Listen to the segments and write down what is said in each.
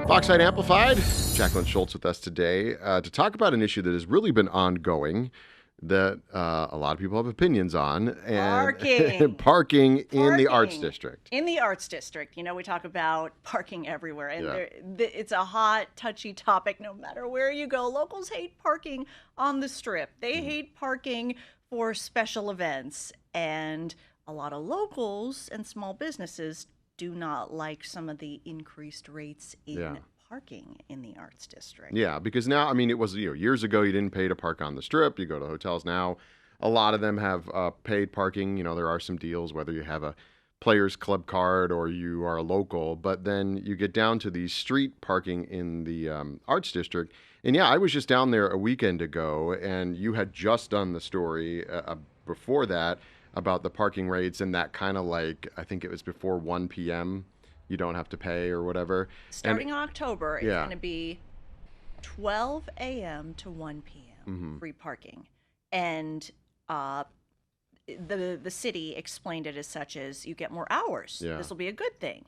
Foxside Amplified, Jacqueline Schultz with us today to talk about an issue that has really been ongoing that a lot of people have opinions on. And Parking. parking in the Arts Parking District. in the Arts District. You know, we talk about parking everywhere, and Yeah. it's a hot, touchy topic no matter where you go. Locals hate parking on the Strip. They hate parking for special events, and a lot of locals and small businesses do not like some of the increased rates in Yeah. parking in the Arts District. Yeah, because now, I mean, it was, years ago you didn't pay to park on the Strip. You go to hotels now. A lot of them have paid parking. You know, there are some deals, whether you have a Players Club card or you are a local. But then you get down to the street parking in the Arts District. And yeah, I was just down there a weekend ago, and you had just done the story before that about the parking rates and that kind of like, I think it was before 1 p.m. You don't have to pay or whatever. And Starting in October, it's yeah. going to be 12 a.m. to 1 p.m. free parking, and the city explained it as such as you get more hours. Yeah. This will be a good thing,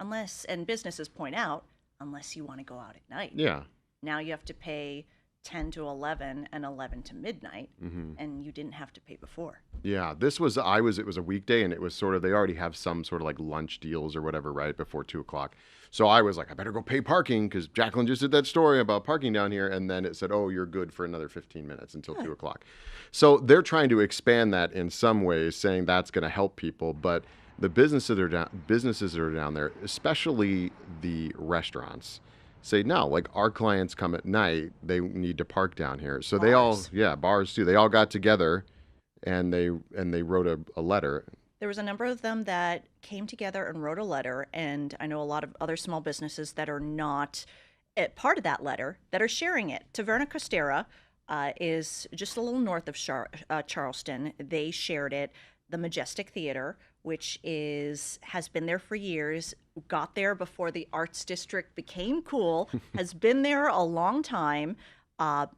unless, and businesses point out, unless you want to go out at night. Yeah. Now you have to pay 10 to 11 and 11 to midnight, and you didn't have to pay before. Yeah, it was a weekday, and it was sort of, they already have some sort of like lunch deals or whatever, right, before 2:00. So I was like, I better go pay parking because Jacqueline just did that story about parking down here. And then it said, oh, you're good for another 15 minutes until 2:00. So they're trying to expand that in some ways, saying that's going to help people. But the businesses that are down there, especially the restaurants, say no, like our clients come at night, they need to park down here. So they all, Bars. bars too. They all got together and they wrote a letter. There was a number of them that came together and wrote a letter, and I know a lot of other small businesses that are not part of that letter that are sharing it. Taverna Costera is just a little north of Charleston. They shared it. The Majestic Theater, which has been there for years, got there before the Arts District became cool, has been there a long time.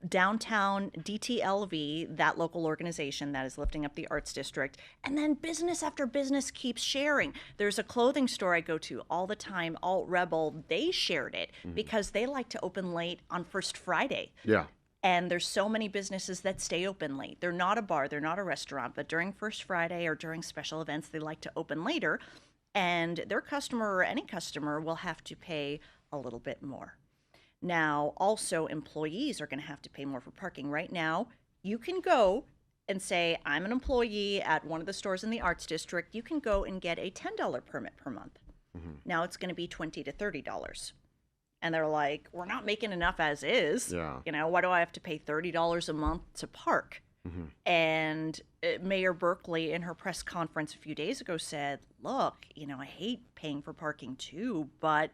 Downtown DTLV, that local organization that is lifting up the Arts District, and then business after business keeps sharing. There's a clothing store I go to all the time, Alt Rebel. They shared it because they like to open late on First Friday. Yeah. And there's so many businesses that stay open late. They're not a bar, they're not a restaurant, but during First Friday or during special events, they like to open later. And their customer or any customer will have to pay a little bit more. Now, also, employees are going to have to pay more for parking. Right now, you can go and say, I'm an employee at one of the stores in the Arts District. You can go and get a $10 permit per month. Now it's going to be $20 to $30. And they're like, we're not making enough as is. Yeah. You know, why do I have to pay $30 a month to park? And Mayor Berkeley, in her press conference a few days ago, said, look, you know, I hate paying for parking too, but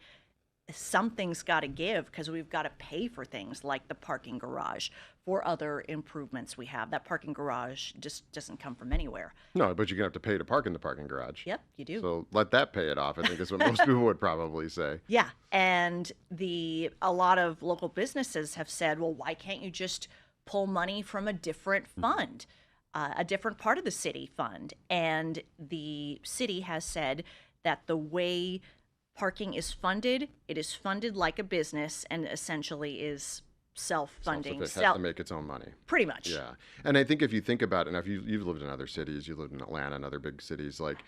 something's got to give because we've got to pay for things like the parking garage, for other improvements we have. That parking garage just doesn't come from anywhere. No, but you're going to have to pay to park in the parking garage. Yep, you do. So let that pay it off, I think is what most people would probably say. Yeah, and a lot of local businesses have said, well, why can't you just pull money from a different fund, a different part of the city fund? And the city has said that the way parking is funded, it is funded like a business and essentially is self-funding. It has to make its own money. Pretty much. Yeah. And I think if you think about it, and if you've lived in other cities, you lived in Atlanta and other big cities, like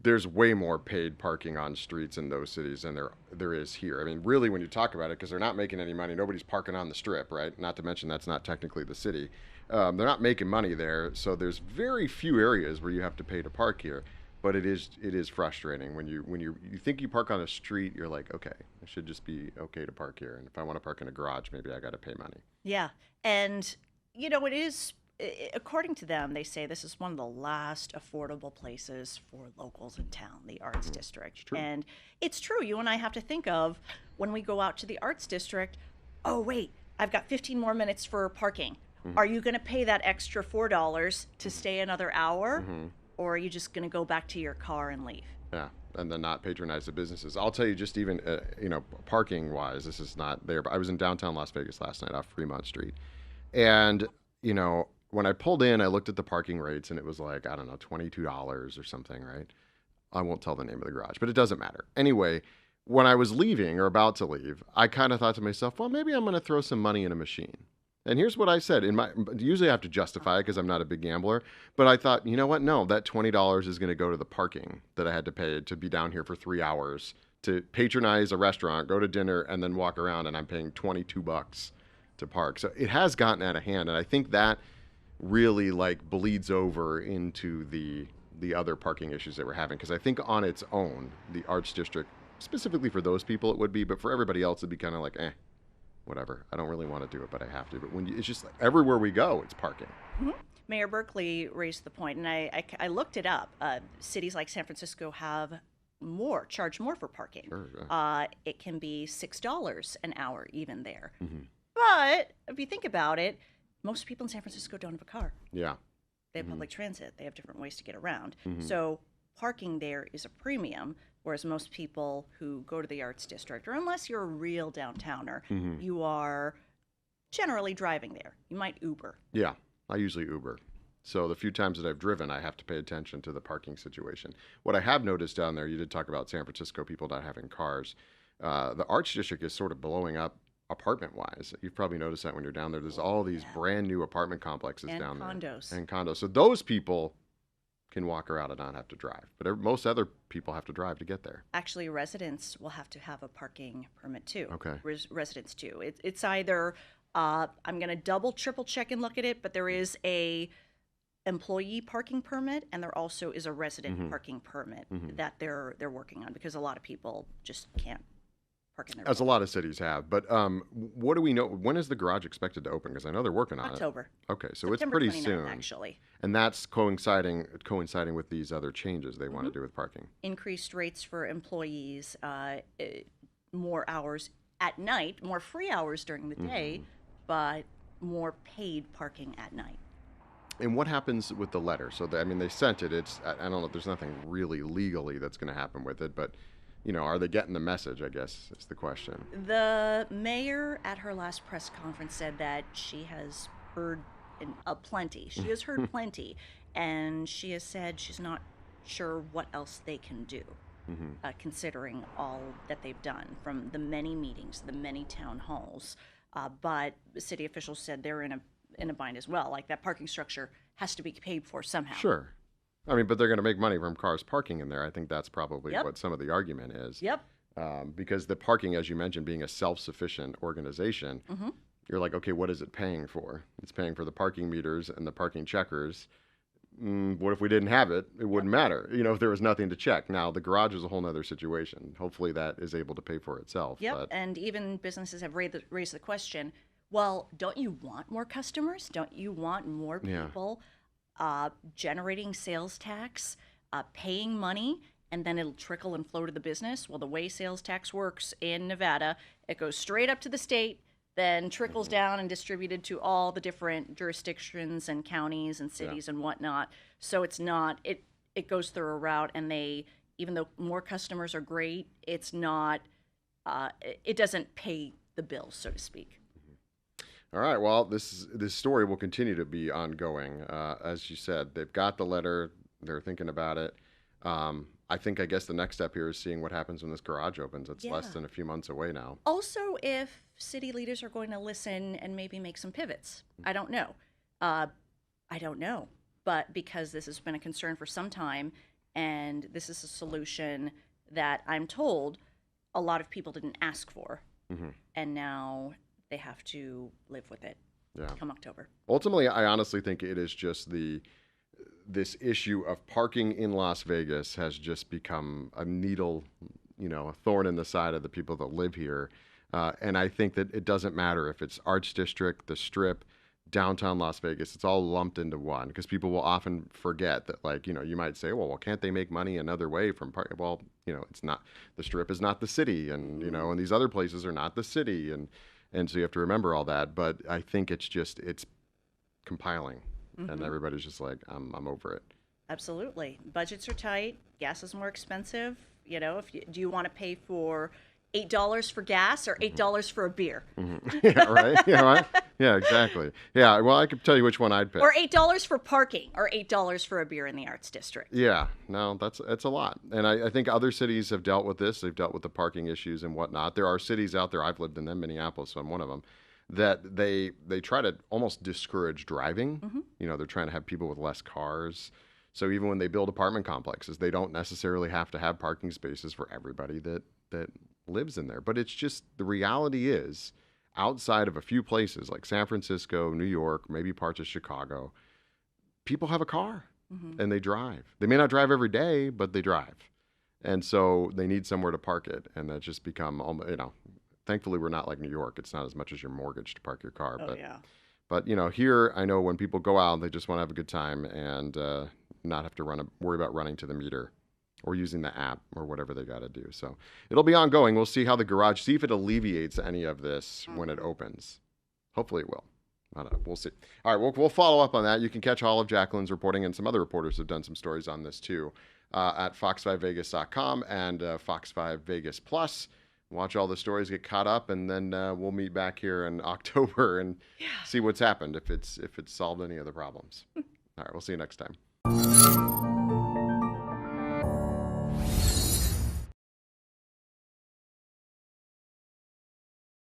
there's way more paid parking on streets in those cities than there is here. I mean, really, when you talk about it, because they're not making any money, nobody's parking on the Strip, right? Not to mention that's not technically the city. They're not making money there, so there's very few areas where you have to pay to park here. But it is frustrating when you think you park on a street, you're like, okay, it should just be okay to park here. And if I want to park in a garage, maybe I got to pay money. Yeah. And, you know, it is, according to them, they say this is one of the last affordable places for locals in town, the Arts District. True. And it's true. You and I have to think of when we go out to the Arts District, oh, wait, I've got 15 more minutes for parking. Are you going to pay that extra $4 to stay another hour? Or are you just going to go back to your car and leave? Yeah, and then not patronize the businesses. I'll tell you, just even parking wise, this is not there. But I was in downtown Las Vegas last night off Fremont Street, and when I pulled in, I looked at the parking rates, and it was like, I don't know, $22 or something, right? I won't tell the name of the garage, but it doesn't matter. Anyway, when I was leaving or about to leave, I kind of thought to myself, well, maybe I'm going to throw some money in a machine. And here's what I said. Usually I have to justify it because I'm not a big gambler. But I thought, you know what? No, that $20 is going to go to the parking that I had to pay to be down here for 3 hours to patronize a restaurant, go to dinner, and then walk around. And I'm paying $22 to park. So it has gotten out of hand. And I think that really like bleeds over into the other parking issues that we're having. Because I think on its own, the Arts District, specifically for those people, it would be. But for everybody else, it'd be kind of like, whatever. I don't really want to do it, but I have to. But it's just like everywhere we go, it's parking. Mm-hmm. Mayor Berkeley raised the point, and I looked it up. Cities like San Francisco charge more for parking. Sure, yeah. It can be $6 an hour even there. Mm-hmm. But if you think about it, most people in San Francisco don't have a car. Yeah. They have public transit. They have different ways to get around. Mm-hmm. So parking there is a premium, whereas most people who go to the Arts District, or unless you're a real downtowner, you are generally driving there. You might Uber. Yeah, I usually Uber. So the few times that I've driven, I have to pay attention to the parking situation. What I have noticed down there, you did talk about San Francisco people not having cars. The Arts District is sort of blowing up apartment-wise. You've probably noticed that when you're down there. There's all these brand new apartment complexes down there. And condos. So those people can walk around and not have to drive. But most other people have to drive to get there. Actually, residents will have to have a parking permit too. Okay. Residents too. It's either, I'm going to double, triple check and look at it, but there is a employee parking permit and there also is a resident parking permit that they're working on because a lot of people just can't park in their As a lot of cities have. But what do we know? When is the garage expected to open? Because I know they're working on October. it. Okay, so September it's pretty 29th, soon. actually. And that's coinciding with these other changes they want to do with parking. Increased rates for employees, more hours at night, more free hours during the day, but more paid parking at night. And what happens with the letter? So, they sent it. I don't know. There's nothing really legally that's going to happen with it, but are they getting the message, I guess, is the question. The mayor at her last press conference said that she has heard plenty. She has heard plenty, and she has said she's not sure what else they can do, considering all that they've done, from the many meetings, the many town halls. But city officials said they're in a bind as well. Like, that parking structure has to be paid for somehow. Sure. But they're going to make money from cars parking in there. I think that's probably what some of the argument is. Yep. Because the parking, as you mentioned, being a self-sufficient organization, you're like, okay, what is it paying for? It's paying for the parking meters and the parking checkers. What if we didn't have it? It wouldn't matter, if there was nothing to check. Now, the garage is a whole other situation. Hopefully that is able to pay for itself. Yep, and even businesses have raised the question, well, don't you want more customers? Don't you want more people generating sales tax, paying money, and then it'll trickle and flow to the business? Well, the way sales tax works in Nevada, it goes straight up to the state, then trickles down and distributed to all the different jurisdictions and counties and cities and whatnot. So it's not, it goes through a route, and even though more customers are great, it's not, it doesn't pay the bills, so to speak. All right. Well, this story will continue to be ongoing. As you said, they've got the letter. They're thinking about it. I guess the next step here is seeing what happens when this garage opens. It's less than a few months away now. Also, if city leaders are going to listen and maybe make some pivots. I don't know. But because this has been a concern for some time, and this is a solution that I'm told a lot of people didn't ask for, and now they have to live with it come October. Ultimately, I honestly think it is just this issue of parking in Las Vegas has just become a needle, a thorn in the side of the people that live here. And I think that it doesn't matter if it's Arts District, the Strip, downtown Las Vegas, it's all lumped into one, because people will often forget that, you might say, well, can't they make money another way from parking? Well, it's not, the Strip is not the city, and, and these other places are not the city. And so you have to remember all that. But I think it's compiling, and everybody's just like, I'm over it. Absolutely. Budgets are tight. Gas is more expensive. Do you want to pay for $8 for gas or $8 for a beer? Yeah, right. Yeah, exactly. Yeah, well, I could tell you which one I'd pick. Or $8 for parking, or $8 for a beer in the Arts District. Yeah, no, that's a lot. And I think other cities have dealt with this. They've dealt with the parking issues and whatnot. There are cities out there, I've lived in them, Minneapolis, so I'm one of them, that they try to almost discourage driving. You know, they're trying to have people with less cars. So even when they build apartment complexes, they don't necessarily have to have parking spaces for everybody that lives in there. But it's just the reality is outside of a few places like San Francisco, New York, maybe parts of Chicago, people have a car and they drive. They may not drive every day, but they drive. And so they need somewhere to park it. And that's just become, you know, thankfully we're not like New York. It's not as much as your mortgage to park your car. Oh, yeah. But you know, here I know when people go out, they just want to have a good time and not have to worry about running to the meter or using the app or whatever they got to do. So it'll be ongoing. We'll see how the garage, see if it alleviates any of this when it opens. Hopefully it will. I don't know. We'll see. All right, we'll follow up on that. You can catch all of Jacqueline's reporting, and some other reporters have done some stories on this too at fox5vegas.com and Fox 5 Vegas Plus. Watch all the stories, get caught up, and then we'll meet back here in October and see what's happened, if it's solved any of the problems. All right, we'll see you next time.